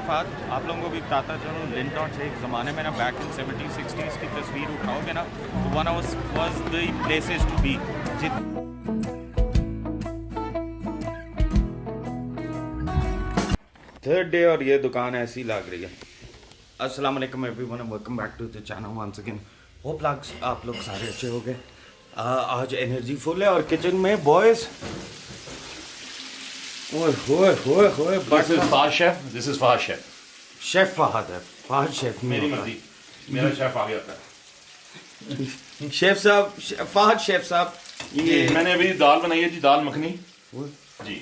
फहद, आप लोगों को भी बताता चलूँ, लिंटॉन से एक ज़माने में ना बैक इन 70s 60s की तस्वीर उठाओगे ना तो one was the places to be. Third day और ये दुकान ऐसी लग रही है। अस्सलाम वालेकुम everyone, welcome back to the channel once again. Hope आप लोग सारे अच्छे हो गए। आज एनर्जी फुल है और किचन में boys This is Fahad Chef. This is Fahad Chef. Chef Fahad है, फहद शेफ मेरी मर्जी, मेरा शेफ आ गया था। शेफ साहब, फहद शेफ साहब, ये मैंने अभी दाल बनाई है जी, दाल मखनी जी।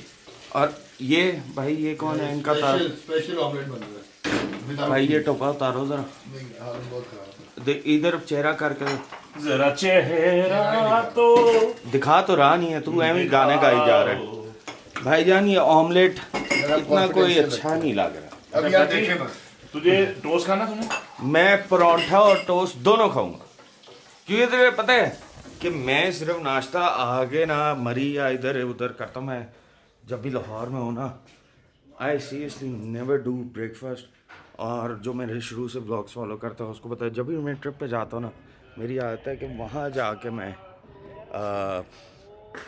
और ये भाई ये कौन है? इनका तार स्पेशल ऑमलेट बन रहा है भाई, ये टोपा उतारो जरा, बहुत खराब है। इधर चेहरा करके जरा चेहरा तो दिखा तो रहा नहीं है, तू एवं गाने गाई जा रहा है। भाईजान ये ऑमलेट इतना कोई अच्छा नहीं लग रहा। अब यार देखिए बस, तुझे टोस्ट खाना तुमने? मैं परोंठा और टोस्ट दोनों खाऊंगा, क्योंकि तुझे पता है कि मैं सिर्फ नाश्ता आगे ना मरी या इधर उधर करता हूँ। मैं जब भी लाहौर में हूँ ना, I seriously never do breakfast. और जो मेरे शुरू से ब्लॉग्स फॉलो करता हूँ उसको पता है, जब भी मैं ट्रिप पे जाता हूँ ना, मेरी आदत है कि वहाँ जाके मैं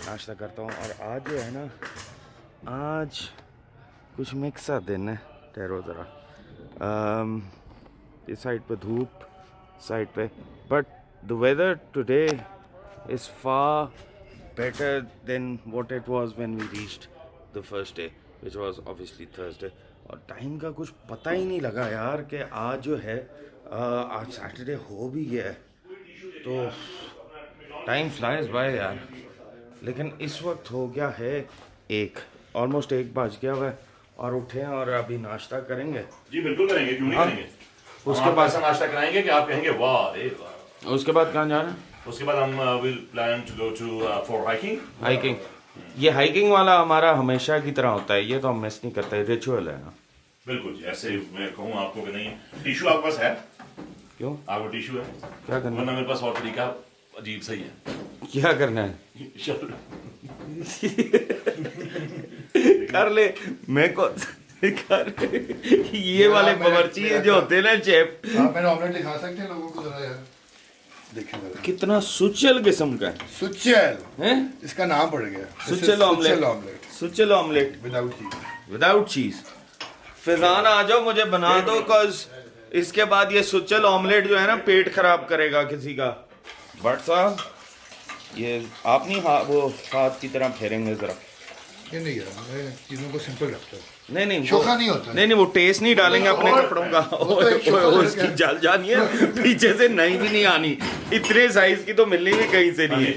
नाश्ता करता हूँ। और आज जो है ना, आज कुछ मिक्स सा दिन है। ठहरो ज़रा, इस साइड पे धूप, साइड पे, but the weather today is far better than what it was when we reached the first day which was obviously Thursday. और टाइम का कुछ पता ही नहीं लगा यार कि आज जो है आज सैटरडे हो भी गया है, तो टाइम फ्लाइज बाय यार। लेकिन इस वक्त हो गया है ऑलमोस्ट 1 बज गया हुआ है और उठे हैं और अभी नाश्ता करेंगे। जी बिल्कुल करेंगे, क्यों नहीं करेंगे। उसके बाद ऐसा नाश्ता कराएंगे कि आप कहेंगे वाह रे वाह। उसके बाद कहाँ जा रहे हैं? उसके बाद हम will plan to go to for hiking. ये हाइकिंग वाला हमारा हमेशा की तरह होता है, ये तो हम मिस नहीं करते, रिचुअल है ना। बिल्कुल जी, ऐसे मैं कहूँ आपको कि नहीं। टिश्यू आपके पास है? क्यों, आपको टिश्यू है? क्या करना वरना मेरे पास और तरीका अजीब सही है। है? क्या करना है? कर ले, मैं को कर ये वाले बावर्ची जो होते हैं ना शेफ। आप मैंने ऑमलेट दिखा सकते हैं लोगों को जरा यार, देखिए जरा कितना सुचल किस्म का है। सुचल हैं? इसका नाम पड़ गया, सुचल ऑमलेट। ऑमलेट सुचल ऑमलेट विदाउट चीज। फिजान आ जाओ, मुझे बना दो, कज इसके बाद ये सुचल ऑमलेट जो है ना पेट खराब करेगा किसी का। बट साहब ये आप नहीं वो हाथ की तरह फेरेंगे जरा। ये नहीं यार, मैं चीजों को सिंपल रखता हूँ। नहीं शोखा नहीं होता। नहीं वो टेस्ट नहीं डालेंगे अपने कपड़ों का। उसकी जल जानी है, पीछे से नहीं भी नहीं आनी, इतने साइज की तो मिलनी भी कहीं से नहीं है।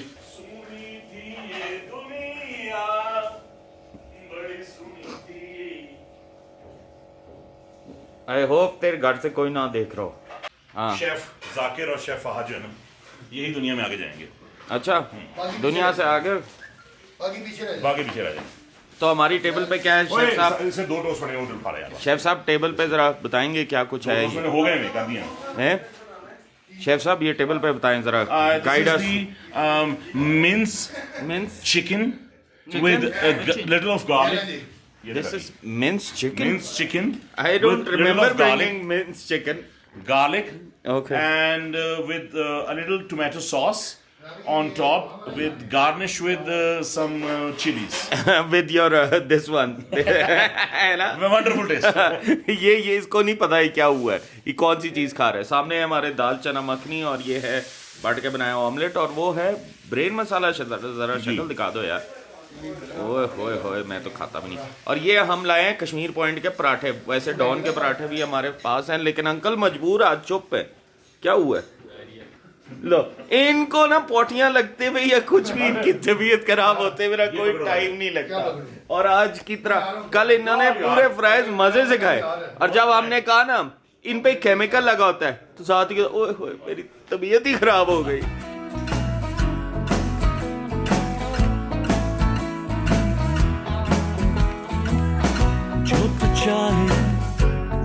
आई होप तेरे घर से कोई ना देख रहा हो। हाँ, शेफ जाकिर और शेफ फहद जो है ना, यही दुनिया में आगे जाएंगे। अच्छा, दुनिया से आगे बाकी पीछे रह जाए। बाकी पीछे रह जाए। तो हमारी टेबल पे क्या है शेफ साहब? इसे 2 टोस्ट पड़े उधर उठा रहे यार। शेफ साहब टेबल पे जरा बताएंगे क्या कुछ है? उसमें हो गए नहीं कर दिए हैं शेफ साहब, ये टेबल पे बताएं जरा, guide us. Mince chicken with a little of garlic. This is minced chicken. Minced chicken. I don't with remember little of bringing minced chicken. garlic, Okay. and with a little tomato sauce on top, with garnish with some chilies. With your this one. है ना? Wonderful taste. ये इसको नहीं पता है क्या हुआ है, ये कौन सी चीज खा रहा है। सामने है हमारे दाल चना मखनी और ये है बट के बनाया ऑमलेट, और वो है ब्रेन मसाला। जरा शक्ल दिखा दो यार। ओए होए होए, मैं तो खाता भी नहीं। और ये हम लाए हैं कश्मीर पॉइंट के पराठे। वैसे डॉन के पराठे भी हमारे पास हैं, लेकिन अंकल मजबूर आज चुप है। क्या हुआ है? लो, इनको ना पोटियां लगते हुए या कुछ भी, इनकी तबीयत खराब होते मेरा कोई टाइम नहीं लगता। और आज की तरह कल इन्होंने पूरे फ्राइज मजे से खाए, और जब हमने कहा ना इन पे केमिकल लगा होता है, तो साथ ही ओए होए मेरी तबीयत ही खराब हो गई। जो तू चाहे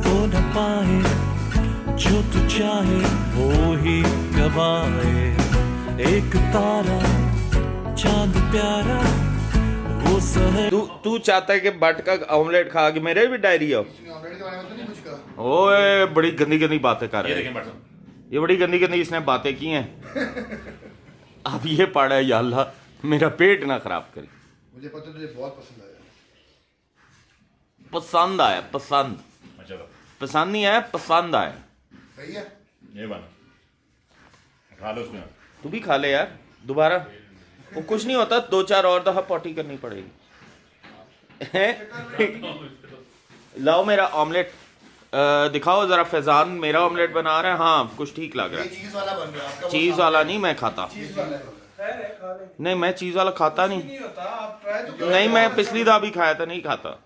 वो न पाए, जो तू चाहे वो ही गवाए। एक तारा चांद प्यारा वो सहे। तू चाहता है कि बट का ऑमलेट खा के मेरे भी डायरिया हो? ऑमलेट के बारे में तो नहीं कुछ का। ओए बड़ी गंदी गंदी बातें कर ये रहे देखें हैं, भाई साहब, ये बड़ी गंदी गंदी इसने बातें की हैं। अब ये पड़ा है, या अल्लाह मेरा पेट ना खराब करे। मुझे पता है तुझे बहुत पसंद आया। पसंद आया, पसंद माशाल्लाह, पसंद नहीं आया, पसंद आया। सही है। ये बना खा लो उसमें। तू भी खा ले यार दोबारा, वो कुछ नहीं होता, 2-4 और दफा पॉटी करनी पड़ेगी। लाओ मेरा ऑमलेट दिखाओ जरा। फैजान मेरा ऑमलेट बना रहा है, हाँ कुछ ठीक लग रहा ये है। चीज वाला बन रहा है आपका। चीज वाला नहीं मैं खाता, चीज वाला है। नहीं मैं चीज वाला खाता नहीं। नहीं मैं पिछली दफा भी खाया था, नहीं खाता।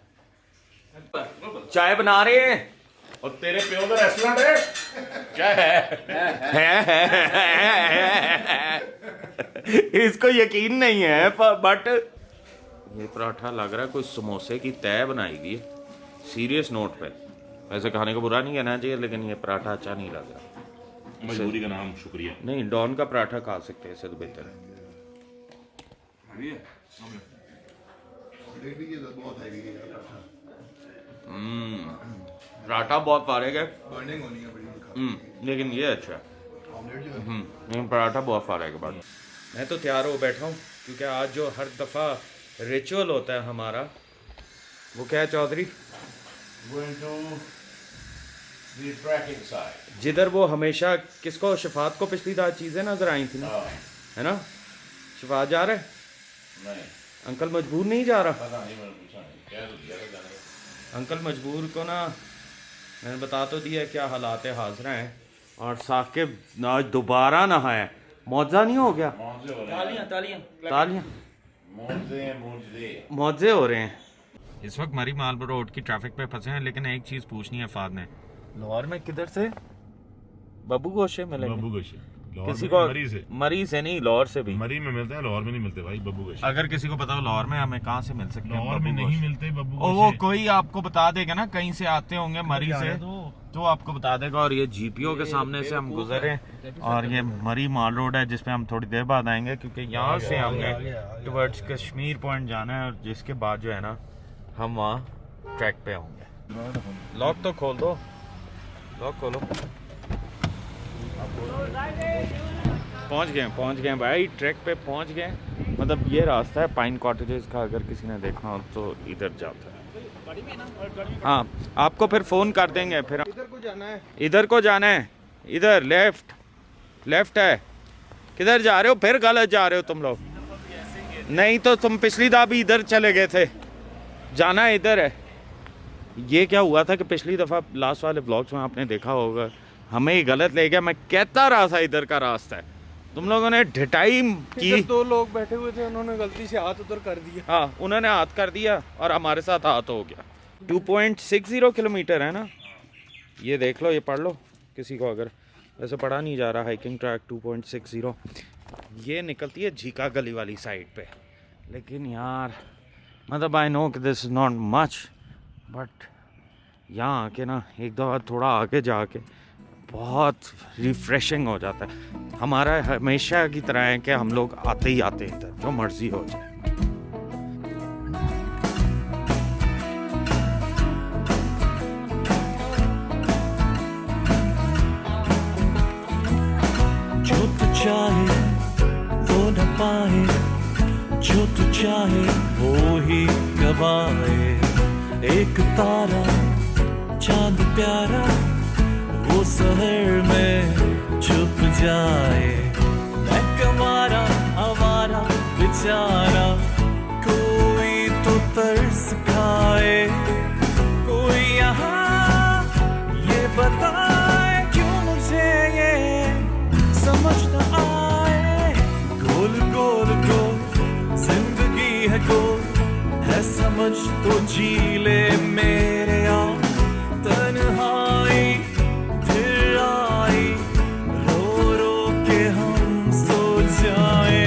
चाय बना रहे हैं और तेरे प्यो का रेस्टोरेंट है क्या है? इसको यकीन नहीं है बट ये पराठा लग रहा है कोई समोसे की तय बनाई गई है। सीरियस नोट पे, वैसे खाने को बुरा नहीं कहना चाहिए, लेकिन ये पराठा अच्छा नहीं लग रहा। मजबूरी का नाम शुक्रिया। नहीं डॉन का पराठा खा सकते हैं, इससे तो बेहतर है। ऑमलेट भी ये बहुत हैवी है यार। पराठा बहुत फारेग है, बर्निंग होनी है बड़ी। लेकिन ये अच्छा है। ऑमलेट जो है लेकिन पराठा बहुत फारेग है। बाद मैं तो तैयार हो बैठा हूँ, क्योंकि आज जो हर दफ़ा रिचुअल होता है हमारा, वो क्या है Chaudhary? Going to the tracking side. जिधर वो हमेशा किसको, शफात को पिछली दार चीज़ें नजर आई थी ना, हाँ, है ना? शफात जा रहा है, नहीं अंकल मजबूर नहीं जा रहा। पता नहीं, मैंने पूछा नहीं क्या तो दिया था जाने का। अंकल मजबूर को ना मैंने बता तो दिया क्या हालात हाजिर हैं। और साकिब आज दोबारा नहाया, मौजा नहीं हो गया? मौजे हो रहे हैं, तालियां मौजे हो रहे हैं। इस वक्त मरी माल रोड की ट्रैफिक पे फंसे हैं, लेकिन एक चीज़ पूछनी है फाद ने, लाहौर में किधर से बब्बू गोशे मिलेंगे? बब्बू गोशे किसी को मरी से नहीं, लाहौर से भी। मरी में मिलते हैं, लाहौर में नहीं मिलते भाई बब्बू गोशे। अगर किसी को पता हो लाहौर में, हमें कहाँ से मिल सकते हैं? लाहौर में बब्बू नहीं गोशे? मिलते बब्बू और वो गोशे। कोई आपको बता देगा ना, कहीं से आते होंगे मरी से, तो आपको बता देगा। और ये जीपीओ के सामने से हम गुजरे और ये मरी माल रोड है, जिसपे हम थोड़ी देर बाद आएंगे, क्योंकि यहाँ से हमें टुवर्ड्स कश्मीर पॉइंट जाना है, और जिसके बाद जो है ना हम वहाँ ट्रैक पे होंगे। लॉक तो खोल दो, लॉक खोलो। पहुँच गए भाई, ट्रैक पे पहुँच गए। मतलब ये रास्ता है पाइन कॉटेजेस का, अगर किसी ने देखा हो तो इधर जाता है। हाँ आपको फिर फ़ोन कर देंगे। फिर इधर को जाना है, इधर लेफ्ट है। किधर जा रहे हो? फिर गलत जा रहे हो तुम लोग। नहीं तो तुम पिछली दफ़ा भी इधर चले गए थे, जाना इधर है। ये क्या हुआ था कि पिछली दफ़ा लास्ट वाले ब्लॉग्स में आपने देखा होगा, हमें ही गलत ले गया। मैं कहता रहा था इधर का रास्ता है, तुम लोगों ने ढिठाई की। 2 लोग बैठे हुए थे, उन्होंने गलती से हाथ उधर कर दिया। हाँ उन्होंने हाथ कर दिया और हमारे साथ हाथ हो गया। 2.60 किलोमीटर है ना, ये देख लो, ये पढ़ लो किसी को अगर वैसे पढ़ा नहीं जा रहा। हाइकिंग ट्रैक 2.60, ये निकलती है झीका गली वाली साइड पे। लेकिन यार मतलब आई नो कि this is not much, but यहाँ आके ना एक दफ़ा थोड़ा आगे जाके बहुत रिफ्रेशिंग हो जाता है। हमारा हमेशा की तरह है कि हम लोग आते ही आते हैं इधर, जो मर्जी हो जाए। जो तू चाहे वो न पाए, जो तू चाहे वो ही गवाए। एक तारा चांद प्यारा वो शहर में छुप जाए। मैं कमारा हमारा बेचारा, कोई तो तरस खाए। कोई यहाँ ये बताए क्यों मुझे ये समझ न आए। गोल गोल गोल जिंदगी है, गोल है समझ तो जी ले मेरे यार। तन्हाई फिर आई, रो रो के हम सो जाए।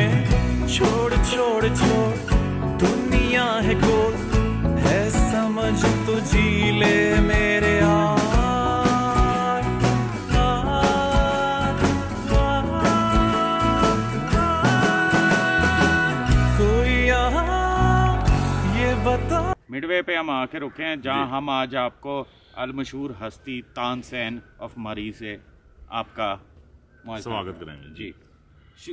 छोड़ छोड़ छोड़ दुनिया है गोल, है समझ तो जी ले मेरे यार। मिडवे पे हम आ आके रुके हैं जहाँ हम आज आपको अलमशहूर हस्ती तानसेन ऑफ मरी से आपका स्वागत करेंगे जी।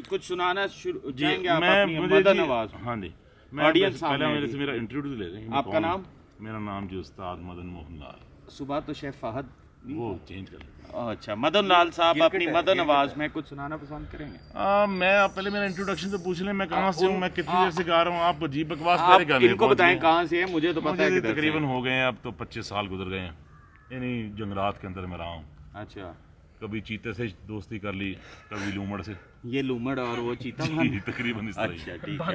कुछ सुनाना शुरू चाहेंगे आप मैं अपनी मुझे मदन जी, आवाज? हाँ जी, मैं ऑडियंस पहले मेरे से मेरा इंट्रोड्यूस ले लें। आपका नाम? मेरा नाम जी उस्ताद मदन मोहन लाल। सुबह तो शेफ फहद वो चेंज कर लें। अच्छा, मदन लाल साहब अपनी मदन आवाज में कुछ सुनाना पसंद करेंगे? मैं आप पहले मेरा इंट्रोडक्शन तो पूछ लें, मैं कहाँ से हूँ, मैं कितनी देर से गा रहा हूँ। आप अजीब बकवास आप मेरे गाने इनको बताएं कहाँ से है, मुझे तो पता है मुझे किधर से तकरीबन है। हो गए हैं, अब तो 25 साल गुजर गए हैं इन्हीं जंगलात के अंदर मैं रहा हूँ। अच्छा, कभी चीते से दोस्ती कर ली, कभी लूमड़ से। ये लूमड़ और वो चीता जी, तकरीबन इस तरह ही। अच्छा ठीक है।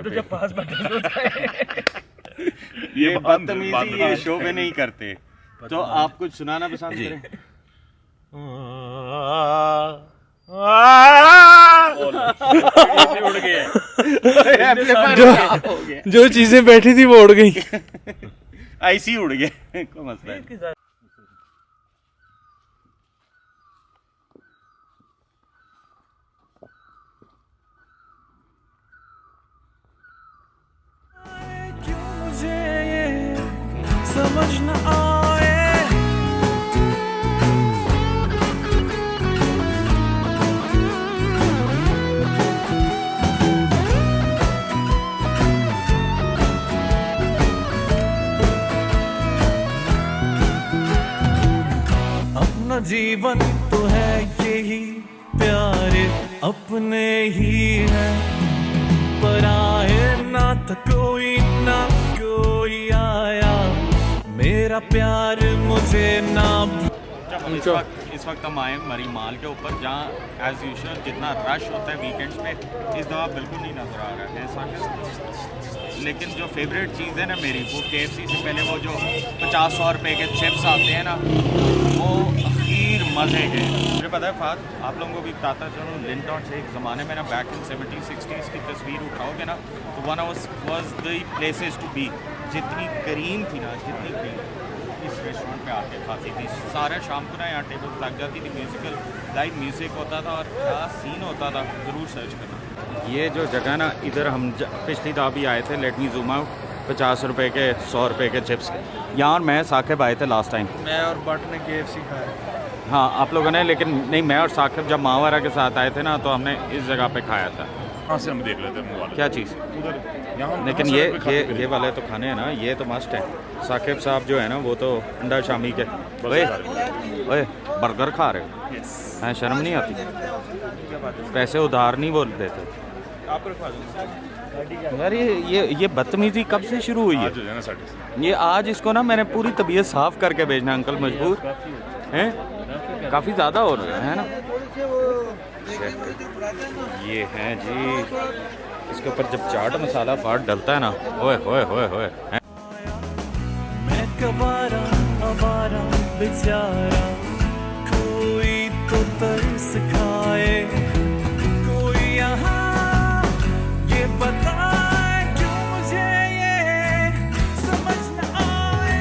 ये बदतमीजी ये शो में नहीं करते, तो आप कुछ सुनाना पसंद करें? जो चीजें बैठी थी वो उड़ गई। ऐसी उड़ गए, कोई मसला नहीं। क्यों मुझे ये समझ न आए, अपना जीवन तो है यही प्यारे अपने ही है, पराए ना तो कोई ना कोई आया, मेरा प्यार मुझे ना इस वक्त हम आए मरी माल के ऊपर, जहाँ एज यूजुअल जितना रश होता है वीकेंड्स पे इस दफ़ा बिल्कुल नहीं नज़र आ रहा है साकिब। लेकिन जो फेवरेट चीज़ है ना मेरी, वो KFC से पहले वो जो 50-100 रुपए के चिप्स आते हैं ना, वो खीर मज़े के। मुझे पता है फात, आप लोगों को भी बताता चलूँ, लिंटन से एक ज़माने में ना बैक इन 70s-60s की तस्वीर उठाओगे ना, तो one was the places to be. जितनी करीम थी ना, जितनी करीम इस रेस्टोरेंट पे आके खाती थी। सारा शाम को ना यहाँ टेबल लग जाती थी, म्यूजिकल लाइव म्यूज़िक होता था और क्या सीन होता था, ज़रूर सर्च करना। ये जो जगह ना, इधर हम पिछली दफ़ा भी आए थे, लेट मी जूम आउट, 50 रुपए के 100 रुपए के चिप्स। यहाँ और मैं साकिब आए थे लास्ट टाइम। मैं और बट ने KFC खाया। हाँ आप लोगों ने, लेकिन नहीं, मैं और साकिब जब मावरा के साथ आए थे ना, तो हमने इस जगह पे खाया था। कहाँ से हम देख लेते हैं मोबाइल? क्या चीज़? उधर यहाँ लेकिन ये वाले तो खाने हैं ना, ये तो मस्ट है। साकिब साहब जो है ना, वो तो अंडा शामी के ओए बर्गर खा रहे हो हैं, शर्म नहीं आती? पैसे उधार नहीं बोल देते यार। ये बदतमीजी कब से शुरू हुई आज है? हो जाए ना 7:30। ये आज इसको ना मैंने पूरी तबीयत साफ करके भेजना अंकल, मजबूर हैं, काफ़ी ज़्यादा हो रहा है ना। ये हैं जी, इसके ऊपर जब चाट मसाला फाट डलता है ना, ओए होए होए होए। मैं कबारा आवारा बेचारा, कोई तो तरस खाए, कोई यहाँ ये बताए क्यों मुझे ये समझ न आए।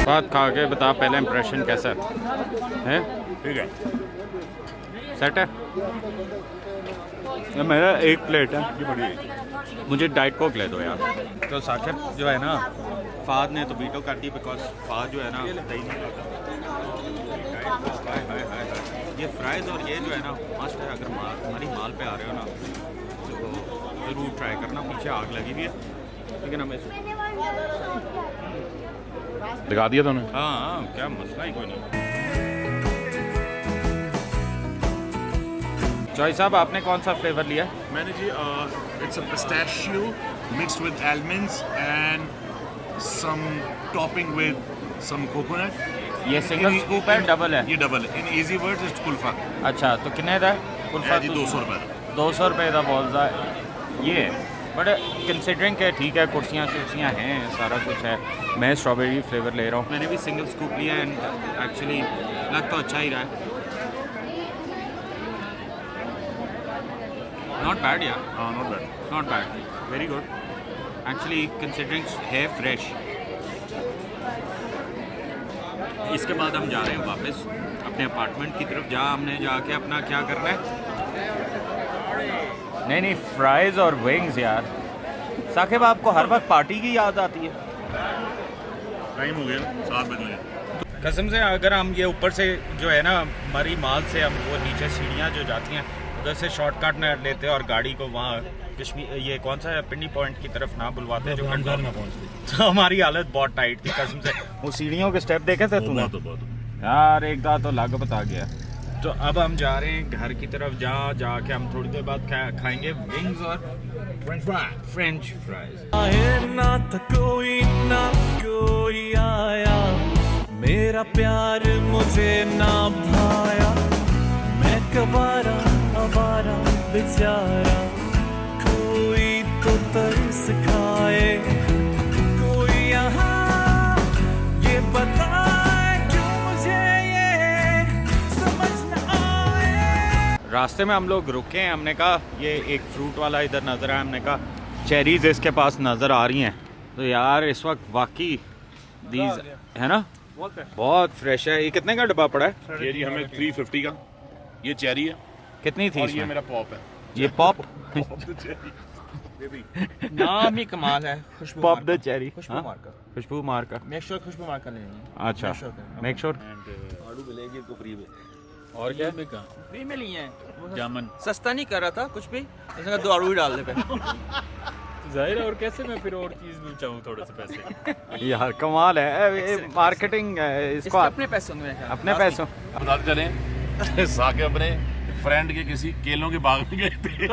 बात खा के बता, पहला इंप्रेशन कैसा है? ठीक है, सेट है? ये मेरा एक प्लेट है, ये बढ़िया है। मुझे डाइट कोक ले दो यार। तो साकिब जो है ना, फाद ने तो बीटो कर दी, बिकॉज फाद जो है ना दही नहीं खाता। ये फ्राइज और ये जो है ना मस्ट है। अगर हमारी माल पे आ रहे हो ना, तो ज़रूर ट्राई करना। पीछे आग लगी हुई है, लेकिन हमें दिखा दिया तूने? हाँ, क्या मसला ही कोई नहीं। जॉय साहब, आपने कौन सा फ्लेवर लिया? मैंने जी it's a pistachio mixed with almonds and some topping with some coconut. ये सिंगल स्कूप है, डबल है? ये डबल है। In easy words it's kulfa. अच्छा, तो कितने का कुल्फा? जी 200 रुपए का। 200 रुपए का बोलता है ये। बट कंसिडरिंग के ठीक है, कुर्सियाँ शुर्सियाँ हैं, सारा कुछ है। मैं स्ट्रॉबेरी फ्लेवर ले रहा हूँ। मैंने भी सिंगल स्कूप लिया है, एंड एक्चुअली लग तो अच्छा ही रहा है। नॉट बैड यार, हाँ, not bad, not bad, very good actually, considering है फ्रेश। इसके बाद हम जा रहे हैं वापस अपने अपार्टमेंट की तरफ, जहाँ हमने जाके अपना क्या करना है, नहीं नहीं, फ्राइज और विंग्स यार। साकिब आपको हर वक्त पार्टी की याद आती है? टाइम हो गया 7 बज गए। कसम से अगर हम ये ऊपर से जो है ना मरी माल से हम वो नीचे सीढ़ियाँ जो जाती हैं उधर से शॉर्टकट न लेते और गाड़ी को वहाँ कश्मीर ये कौन सा है पिंडी पॉइंट की तरफ ना बुलवाते जो अंदर ना पहुँचते तो हमारी हालत बहुत टाइट थी कसम से। वो सीढ़ियों के स्टेप देखे थे तूने? बहुत यार एक दांत तो लाग बता गया। तो अब हम जा रहे हैं घर की तरफ, जाके हम थोड़ी देर बाद खाएंगे विंग्स और फ्रेंच फ्राइज। आए ना तो कोई आया, मेरा प्यार मुझे ना भाया, मैं कवारा आवारा बेचारा, कोई तो तरस खाए, कोई यहाँ ये बताए क्यों मुझे ये समझ न आए। रास्ते में हम लोग रुके हैं, हमने कहा ये एक फ्रूट वाला इधर नज़र आया, हमने कहा चेरीज इसके पास नज़र आ रही हैं। तो यार इस वक्त वाकई दीज है ना बहुत फ्रेश है। ये कितने का डब्बा पड़ा है? ये जी हमें 350 का ये चेरी है कितनी थी और ये इसमें? मेरा पॉप है। ये पॉप नाम ही कमाल है। Khushboo pop Marka. The cherry, Khushboo Marka. Khushboo Marka. Make sure Khushboo Marka लेनी है। अच्छा मेक श्योर। आड़ू मिलेगी इनको फ्री में। और क्या? फ्री में लिए हैं। जामन सस्ता नहीं कर रहा था कुछ भी, इसने कहा 2 आड़ू ही डाल दे पे। जाहिर है, और कैसे मैं फिर और चीज़ भी चाहूँ थोड़े से पैसे। यार कमाल है, मार्केटिंग है इसको। इसके अपने पैसे होंगे मेरे ख्याल। अपने पैसों। बताते चले साके अपने फ्रेंड के किसी केलों के बाग में गए थे।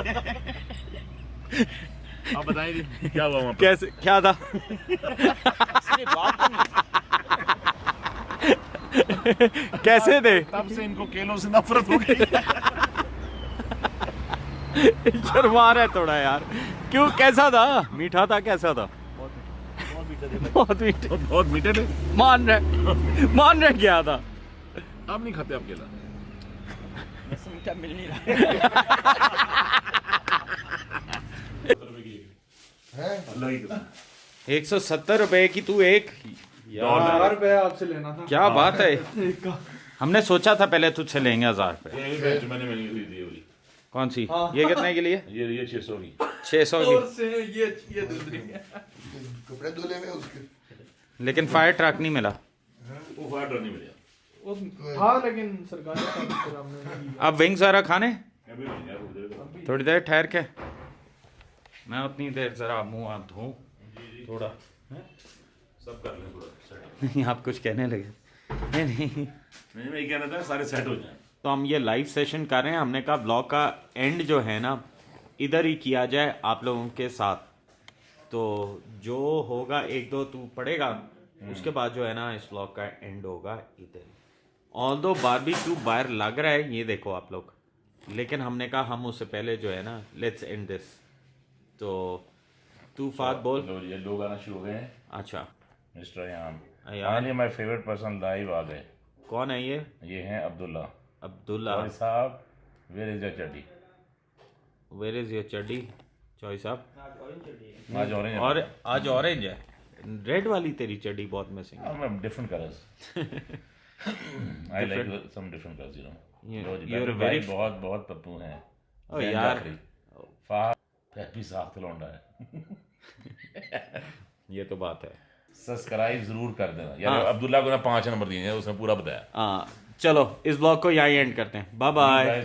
आप बताएंगे क्या हुआ वहाँ पर? कैसे क्या था? इसलिए बात तो नहीं। कैसे थे? तब से इनको केलों से नफरत हो गई। शर्मा रहा है थोड़ा यार। क्यों, कैसा था? मीठा था? कैसा था? बहुत मीठा। बहुत मीठे थे। मान रहे क्या था? आप नहीं खाते आप केला? ऐसे मीठा मिल नहीं रहा। है 170 रुपए की तू एक? यार 1000 रुपए आपसे लेना था। क्या बात है। हमने सोचा था पहले तुझसे लेंगे 1000 रुपए। मैंने खरीदी है वाली। कौन सी? ये कितने के लिए? ये 600 की। 600 और की। से ये दूसरी है। कपड़े धुले में उसके लेकिन फायर ट्रक नहीं मिला। वो फायर नहीं मिला। वो था लेकिन सरकारी काम फिर हमने नहीं लिया। अब विंग्स वगैरह खाने? अभी नहीं यार, उधर तो। थोड़ी देर ठहर के मैं उतनी देर जरा मुंह हाथ धोऊं थोड़ा। सब कर लें थोड़ा सेट। नहीं आप कुछ कहने लगे? नहीं मैं ये कहना था सारे सेट हो जाएं। तो हम ये लाइव सेशन कर रहे हैं। हमने कहा ब्लॉग का एंड जो है ना इधर ही किया जाए आप लोगों के साथ। तो जो होगा 1-2 तू पढ़ेगा, उसके बाद जो है ना इस ब्लॉग का एंड होगा इधर। ऑल्दो बारबेक्यू बाहर लग रहा है, ये देखो आप लोग, लेकिन हमने कहा हम उससे पहले जो है ना लेट्स एंड दिस। तो तू फात बोल। लो ये लोग आना शुरू हो गए हैं। अच्छा मिस्टर याम यार। Finally my favourite person live आ गए। कौन है ये? ये हैं अब्दुल्ला। अब्दुल्ला। और साहब वेयर इज योर चड्डी? वेयर इज योर चड्डी? चॉय साहब आज ऑरेंज और आज ऑरेंज है। रेड वाली तेरी चड्डी बहुत मिसिंग है। मैं different colours I like some different colours you know. You're very बहुत बहुत पप्पू हैं। ओ यार फाह भी साख लौंडा है। ये तो बात है। सब्सक्राइब जरूर कर देना यार। अब्दुल्ला को ना 5 नंबर दिए हैं, उसने पूरा बताया। हाँ चलो इस ब्लॉग को यहाँ एंड करते हैं। Bye bye.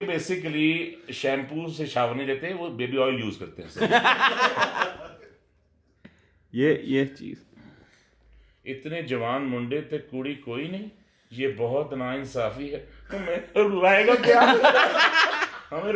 बेसिकली शैम्पू से शावर नहीं लेते, वो बेबी ऑयल यूज करते हैं। ये चीज इतने जवान मुंडे ते कुड़ी कोई नहीं, ये बहुत नाइंसाफी है। तो मैं रुलाएगा क्या? हमें